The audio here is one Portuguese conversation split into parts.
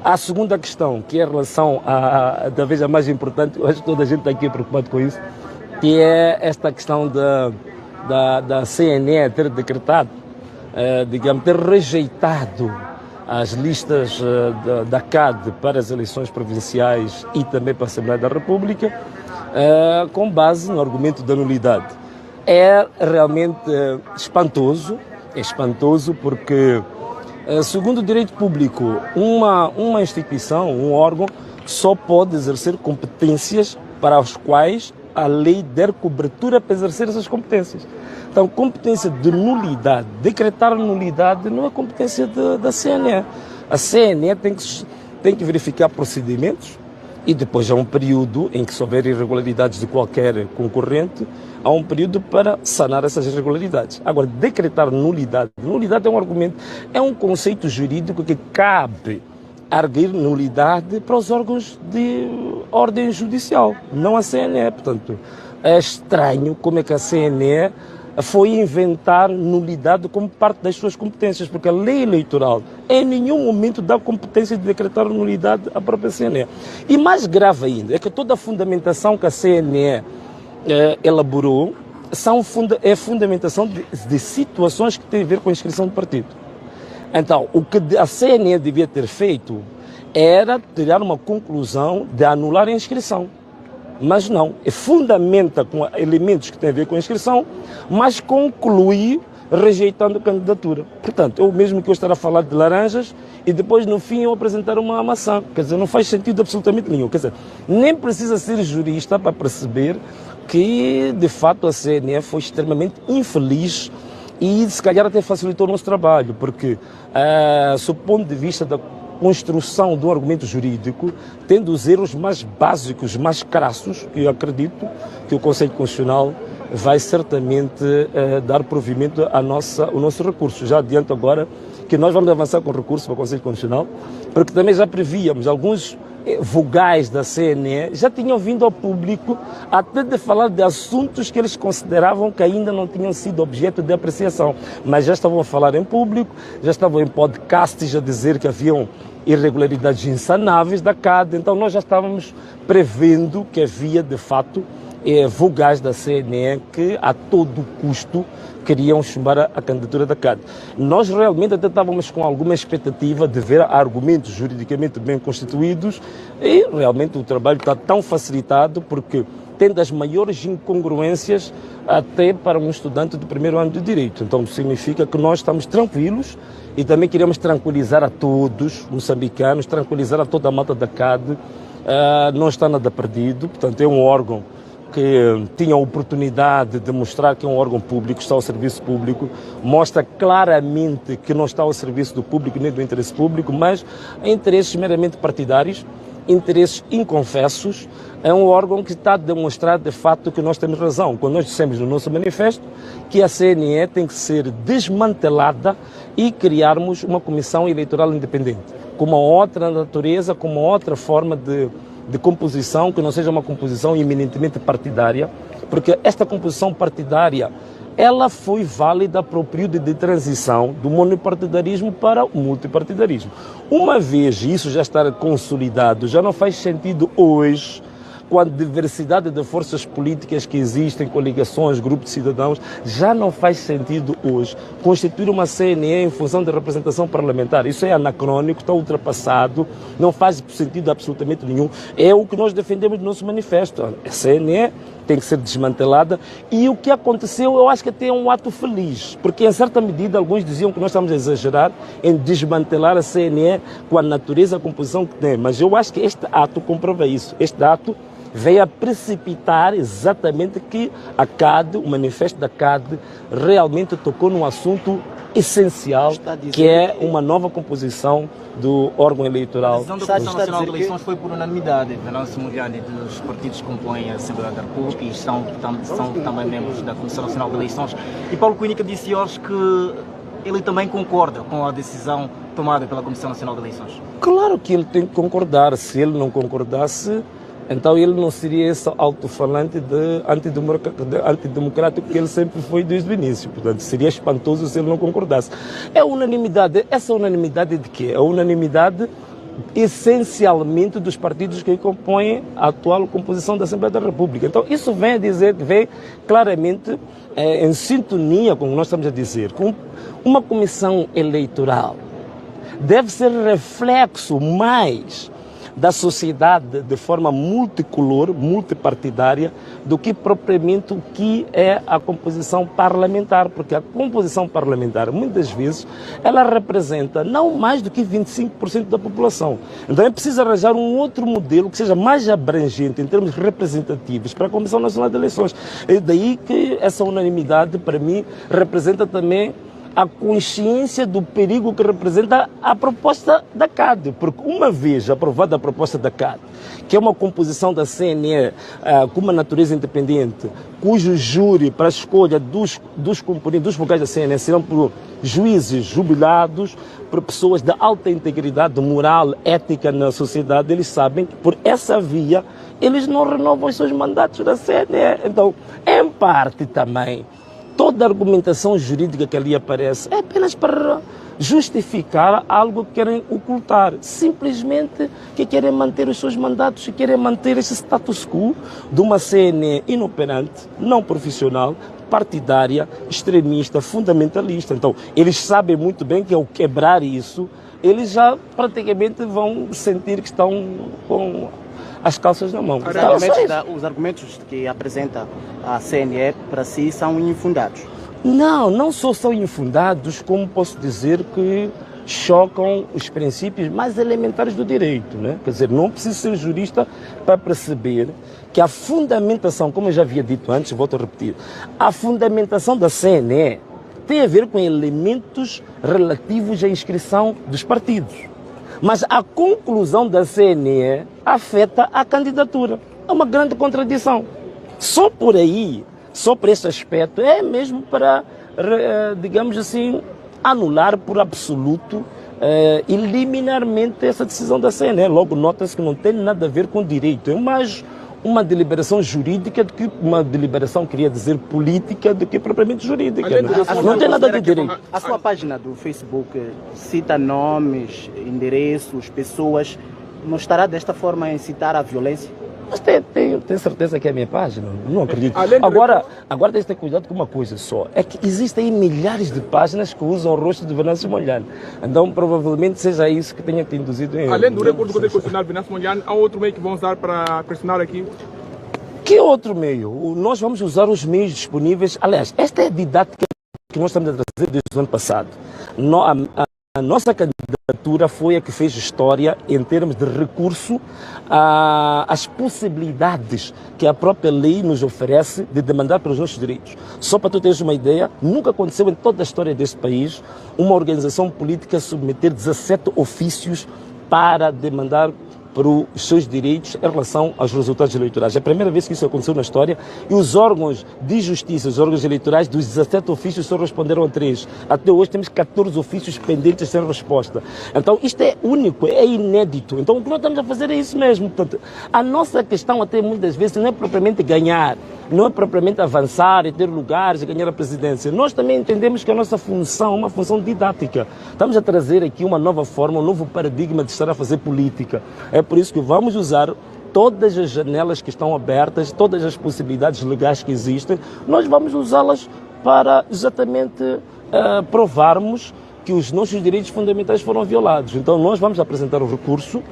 A segunda questão, que é a relação talvez a mais importante, eu acho que toda a gente está aqui preocupado com isso, que é esta questão da CNE ter decretado, digamos, ter rejeitado as listas da CAD para as eleições provinciais e também para a Assembleia da República, com base no argumento da nulidade. É realmente espantoso, porque, segundo o direito público, uma instituição, um órgão, só pode exercer competências para as quais a lei der cobertura para exercer essas competências. Então, competência de nulidade, decretar nulidade não é competência da CNE. A CNE tem que verificar procedimentos e depois há um período em que, se houver irregularidades de qualquer concorrente, há um período para sanar essas irregularidades. Agora, decretar nulidade é um argumento, é um conceito jurídico que cabe arguir nulidade para os órgãos de ordem judicial, não a CNE. Portanto, é estranho como é que a CNE foi inventar nulidade como parte das suas competências, porque a lei eleitoral em nenhum momento dá competência de decretar nulidade à própria CNE. E mais grave ainda, é que toda a fundamentação que a CNE elaborou é fundamentação de situações que têm a ver com a inscrição do partido. Então, o que a CNE devia ter feito era tirar uma conclusão de anular a inscrição. Mas não, fundamenta com elementos que têm a ver com a inscrição, mas conclui rejeitando a candidatura. Portanto, eu mesmo que eu estar a falar de laranjas e depois no fim eu apresentar uma maçã. Quer dizer, não faz sentido absolutamente nenhum. Quer dizer, nem precisa ser jurista para perceber que, de fato, a CNE foi extremamente infeliz e, se calhar, até facilitou o nosso trabalho, porque, sob o ponto de vista da construção do argumento jurídico, tendo os erros mais básicos, mais crassos, que eu acredito que o Conselho Constitucional vai certamente dar provimento ao nosso recurso. Já adianto agora que nós vamos avançar com recurso para o Conselho Constitucional, porque também já prevíamos alguns vogais da CNE, já tinham vindo ao público até de falar de assuntos que eles consideravam que ainda não tinham sido objeto de apreciação, mas já estavam a falar em público, já estavam em podcasts a dizer que haviam irregularidades insanáveis da CAD, então nós já estávamos prevendo que havia de fato vogais da CNE que a todo custo queriam chumbar a candidatura da CAD. Nós realmente até estávamos com alguma expectativa de ver argumentos juridicamente bem constituídos e realmente o trabalho está tão facilitado porque tem das maiores incongruências até para um estudante do primeiro ano de Direito. Então significa que nós estamos tranquilos e também queremos tranquilizar a todos moçambicanos, tranquilizar a toda a malta da CAD, não está nada perdido, portanto é um órgão que tinha a oportunidade de mostrar que é um órgão público, está ao serviço público, mostra claramente que não está ao serviço do público nem do interesse público, mas a interesses meramente partidários, interesses inconfessos. É um órgão que está a demonstrar de fato que nós temos razão, quando nós dissemos no nosso manifesto que a CNE tem que ser desmantelada e criarmos uma comissão eleitoral independente, com uma outra natureza, com uma outra forma de composição, que não seja uma composição eminentemente partidária, porque esta composição partidária, ela foi válida para o período de transição do monopartidarismo para o multipartidarismo. Uma vez isso já estar consolidado, já não faz sentido hoje, com a diversidade de forças políticas que existem, coligações, grupos de cidadãos, já não faz sentido hoje constituir uma CNE em função da representação parlamentar. Isso é anacrônico, está ultrapassado, não faz sentido absolutamente nenhum. É o que nós defendemos no nosso manifesto. A CNE tem que ser desmantelada e o que aconteceu, eu acho que até é um ato feliz, porque em certa medida alguns diziam que nós estamos a exagerar em desmantelar a CNE com a natureza, a composição que tem, mas eu acho que este ato comprova isso. Este ato veio a precipitar exatamente que a CAD, o manifesto da CAD, realmente tocou num assunto essencial, que é uma nova composição do órgão eleitoral. A decisão da Comissão Nacional de Eleições foi por unanimidade. Venâncio Mundiani, dos partidos que compõem a Assembleia da República e são também membros da Comissão Nacional de Eleições. E Paulo Cuínica disse hoje que ele também concorda com a decisão tomada pela Comissão Nacional de Eleições. Claro que ele tem que concordar. Se ele não concordasse, então ele não seria esse alto-falante antidemocrático que ele sempre foi desde o início. Portanto, seria espantoso se ele não concordasse. É unanimidade. Essa unanimidade de quê? É unanimidade essencialmente dos partidos que compõem a atual composição da Assembleia da República. Então, isso vem a dizer, vem claramente em sintonia com o que nós estamos a dizer, com uma comissão eleitoral deve ser reflexo mais da sociedade de forma multicolor, multipartidária, do que propriamente o que é a composição parlamentar, porque a composição parlamentar, muitas vezes, ela representa não mais do que 25% da população. Então é preciso arranjar um outro modelo que seja mais abrangente em termos representativos para a Comissão Nacional de Eleições. É daí que essa unanimidade, para mim, representa também a consciência do perigo que representa a proposta da CAD, porque uma vez aprovada a proposta da CAD, que é uma composição da CNE com uma natureza independente, cujo júri para a escolha dos componentes, dos vocais da CNE serão por juízes jubilados, por pessoas de alta integridade moral, ética na sociedade, eles sabem que por essa via eles não renovam os seus mandatos da CNE. Então, em parte também, toda a argumentação jurídica que ali aparece é apenas para justificar algo que querem ocultar. Simplesmente que querem manter os seus mandatos e querem manter esse status quo de uma CNE inoperante, não profissional, partidária, extremista, fundamentalista. Então, eles sabem muito bem que ao quebrar isso, eles já praticamente vão sentir que estão com as calças na mão. Os argumentos que apresenta a CNE para si são infundados? Não só são infundados, como posso dizer que chocam os princípios mais elementares do direito, né? Quer dizer, não preciso ser jurista para perceber que a fundamentação, como eu já havia dito antes, volto a repetir, a fundamentação da CNE tem a ver com elementos relativos à inscrição dos partidos. Mas a conclusão da CNE afeta a candidatura. É uma grande contradição. Só por aí, só por esse aspecto, é mesmo para, digamos assim, anular por absoluto e liminarmente essa decisão da CNE. Logo, nota-se que não tem nada a ver com direito. É mais uma deliberação jurídica do que uma deliberação, queria dizer, política do que propriamente jurídica. Não tem nada de direito. A sua página do Facebook cita nomes, endereços, pessoas. Não estará desta forma a incitar a violência? Mas tenho certeza que é a minha página, não acredito. Agora tem que ter cuidado com uma coisa só, é que existem milhares de páginas que usam o rosto de Venâncio Mondlane. Então provavelmente seja isso que tenha te induzido em... Além do recurso de questionar Venâncio Mondlane, há outro meio que vão usar para pressionar aqui? Que outro meio? Nós vamos usar os meios disponíveis. Aliás, esta é a didática que nós estamos a trazer desde o ano passado. A nossa candidatura foi a que fez história em termos de recurso às possibilidades que a própria lei nos oferece de demandar pelos nossos direitos. Só para tu teres uma ideia, nunca aconteceu em toda a história deste país uma organização política submeter 17 ofícios para demandar para os seus direitos em relação aos resultados eleitorais. É a primeira vez que isso aconteceu na história e os órgãos de justiça, os órgãos eleitorais, dos 17 ofícios só responderam a 3. Até hoje temos 14 ofícios pendentes sem resposta. Então isto é único, é inédito. Então o que nós estamos a fazer é isso mesmo. Portanto, a nossa questão até muitas vezes não é propriamente ganhar, não é propriamente avançar e ter lugares e ganhar a presidência. Nós também entendemos que a nossa função é uma função didática. Estamos a trazer aqui uma nova forma, um novo paradigma de estar a fazer política. É por isso que vamos usar todas as janelas que estão abertas, todas as possibilidades legais que existem, nós vamos usá-las para exatamente provarmos que os nossos direitos fundamentais foram violados. Então nós vamos apresentar o recurso,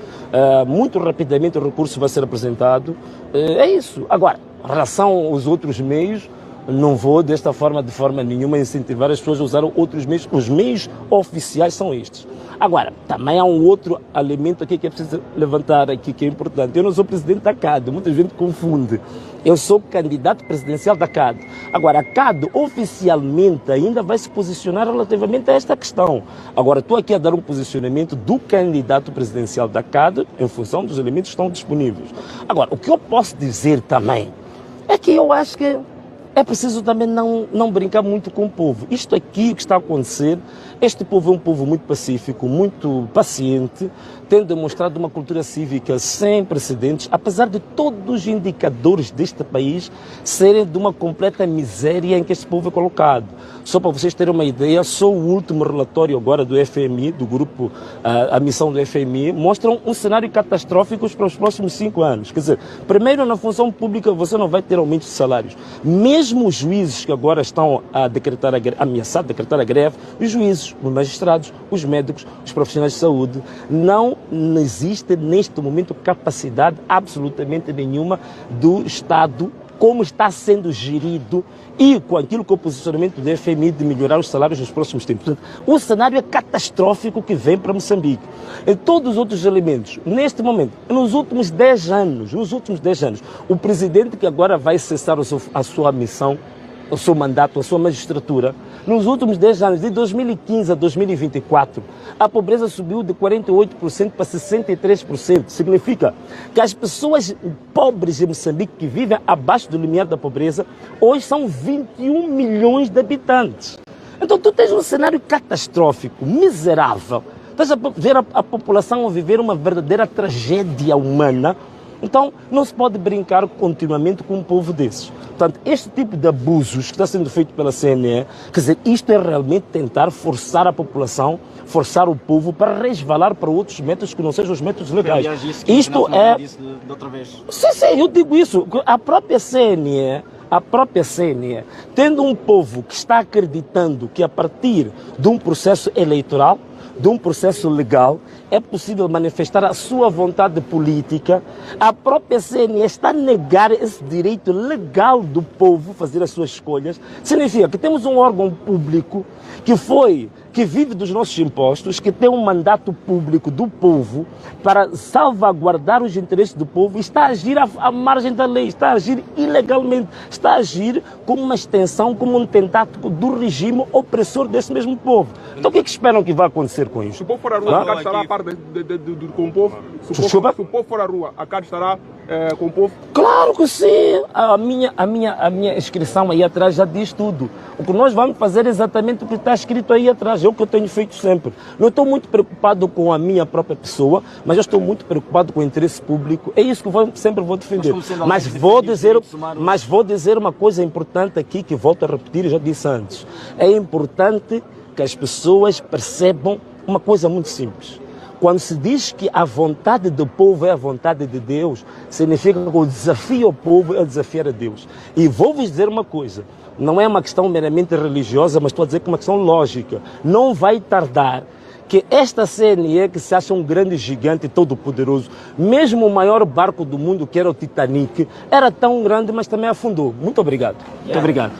muito rapidamente o recurso vai ser apresentado, é isso. Agora, em relação aos outros meios, não vou desta forma, de forma nenhuma, incentivar as pessoas a usar outros meios. Os meios oficiais são estes. Agora, também há um outro elemento aqui que é preciso levantar aqui, que é importante. Eu não sou presidente da CAD, muita gente confunde. Eu sou candidato presidencial da CAD. Agora, a CAD oficialmente ainda vai se posicionar relativamente a esta questão. Agora, estou aqui a dar um posicionamento do candidato presidencial da CAD em função dos elementos que estão disponíveis. Agora, o que eu posso dizer também é que eu acho que é preciso também não brincar muito com o povo. Isto aqui que está a acontecer, este povo é um povo muito pacífico, muito paciente, tem demonstrado uma cultura cívica sem precedentes, apesar de todos os indicadores deste país serem de uma completa miséria em que este povo é colocado. Só para vocês terem uma ideia, só o último relatório agora do FMI, do grupo, a missão do FMI, mostra um cenário catastrófico para os próximos 5 anos. Quer dizer, primeiro na função pública você não vai ter aumento de salários. Mesmo os juízes que agora estão a ameaçar decretar a greve, os juízes, os magistrados, os médicos, os profissionais de saúde, não existe neste momento capacidade absolutamente nenhuma do Estado, como está sendo gerido e com aquilo que é o posicionamento do FMI de melhorar os salários nos próximos tempos. Portanto, o cenário é catastrófico que vem para Moçambique. Em todos os outros elementos, neste momento, nos últimos 10 anos, o presidente que agora vai cessar a sua missão, o seu mandato, a sua magistratura, nos últimos 10 anos, de 2015 a 2024, a pobreza subiu de 48% para 63%. Significa que as pessoas pobres de Moçambique que vivem abaixo do limiar da pobreza, hoje são 21 milhões de habitantes. Então tu tens um cenário catastrófico, miserável. Estás a ver a população a viver uma verdadeira tragédia humana. Então, não se pode brincar continuamente com um povo desses. Portanto, este tipo de abusos que está sendo feito pela CNE, quer dizer, isto é realmente tentar forçar a população, forçar o povo para resvalar para outros métodos que não sejam os métodos legais. Isto é... Disse de outra vez. Sim, eu digo isso. A própria CNE, tendo um povo que está acreditando que a partir de um processo eleitoral, de um processo legal, é possível manifestar a sua vontade política, a própria CNE está a negar esse direito legal do povo fazer as suas escolhas. Significa que temos um órgão público que vive dos nossos impostos, que tem um mandato público do povo para salvaguardar os interesses do povo e está a agir à margem da lei, está a agir ilegalmente, está a agir como uma extensão, como um tentáculo do regime opressor desse mesmo povo. Então o que é que esperam que vai acontecer com isso? Se o povo for à rua, a CAD estará a par com o povo? Se o povo for à rua, a CAD estará com o povo? Claro que sim! A minha inscrição aí atrás já diz tudo. O que nós vamos fazer é exatamente o que está escrito aí atrás, é o que eu tenho feito sempre. Não estou muito preocupado com a minha própria pessoa, mas eu estou muito preocupado com o interesse público. É isso que eu sempre vou defender. Mas vou dizer uma coisa importante aqui, que volto a repetir, já disse antes. É importante que as pessoas percebam uma coisa muito simples. Quando se diz que a vontade do povo é a vontade de Deus, significa que o desafio ao povo é desafiar a Deus. E vou-vos dizer uma coisa, não é uma questão meramente religiosa, mas estou a dizer que é uma questão lógica. Não vai tardar que esta CNE, que se acha um grande gigante todo-poderoso, mesmo o maior barco do mundo, que era o Titanic, era tão grande, mas também afundou. Muito obrigado. Muito obrigado.